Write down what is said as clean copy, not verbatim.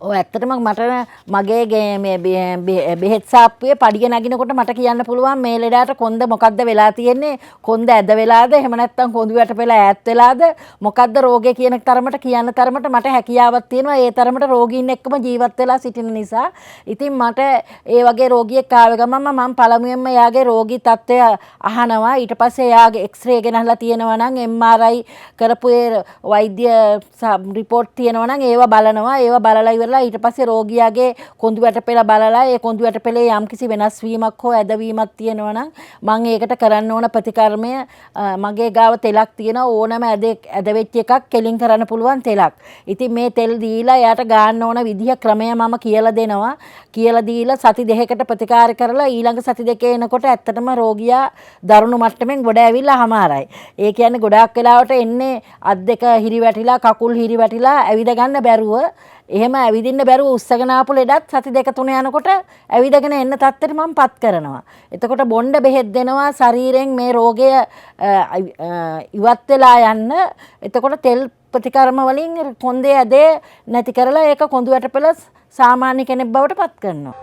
ඔව් ඇත්තටම මට මගේ මේ බෙහෙත් සාප්පුවේ පඩිය නගිනකොට මට කියන්න පුළුවන් මේ ලෙඩට කොන්ද මොකද්ද වෙලා තියෙන්නේ කොන්ද ඇද වෙලාද එහෙම නැත්නම් කොඳු යට පෙළ ඈත් වෙලාද මොකද්ද රෝගේ කියන තරමට කියන්න තරමට මට හැකියාවක් තියෙනවා ඒ තරමට රෝගීන් එක්කම ජීවත් වෙලා සිටින නිසා ඉතින් මට ඒ වගේ රෝගියෙක් ආව ගමන් මම පළමුවෙන්ම එයාගේ රෝගී තත්ත්වය අහනවා ඊට පස්සේ එයාගේ එක්ස්රේ ගෙනහලා තියෙනවා නම් MRI කරපු ඒ වෛද්‍ය රිපෝට් තියෙනවා නම් ඒව බලනවා ඒව බලලා ඉවරලා ඊට පස්සේ රෝගියාගේ කොඳු යට පෙළ බලලා ඒ කොඳු යට පෙළේ යම්කිසි වෙනස් වීමක් හෝ ඇදවීමක් තියෙනවා නම් මම ඒකට කරන්න ඕන ප්‍රතිකර්මය මගේ ගාව තෙලක් තියෙනවා ඕනම ඇද වෙච්ච එකක් කෙලින් කරන්න පුළුවන් තෙලක්. ඉතින් මේ තෙල් දීලා එයාට ගන්න ඕන විදිහ ක්‍රමය මම කියලා දෙනවා. කියලා දීලා සති දෙකකට ප්‍රතිකාර කරලා ඊළඟ සති දෙකේ එනකොට ඇත්තටම රෝගියා දරුණු මට්ටමින් ගොඩ ඇවිල්ලා හමාරයි. ඒ කියන්නේ ගොඩාක් වෙලාවට එන්නේ අත් දෙක හිරිවැටිලා කකුල් හිරිවැටිලා ඇවිද ගන්න බැරුව එහෙම ඇවිදින්න බැරුව උස්සගෙන ආපු ලෙඩත් සති දෙක තුන යනකොට ඇවිදගෙන එන්න තත්ත්වෙට මම පත් කරනවා. එතකොට බොණ්ඩ බෙහෙත් දෙනවා ශරීරයෙන් මේ රෝගය ඉවත් වෙලා යන්න. එතකොට තෙල් ප්‍රතිකර්ම වලින් කොන්දේ ඇදේ නැති කරලා ඒක කොඳු යට පෙළ සාමාන්‍ය කෙනෙක් බවට පත් කරනවා.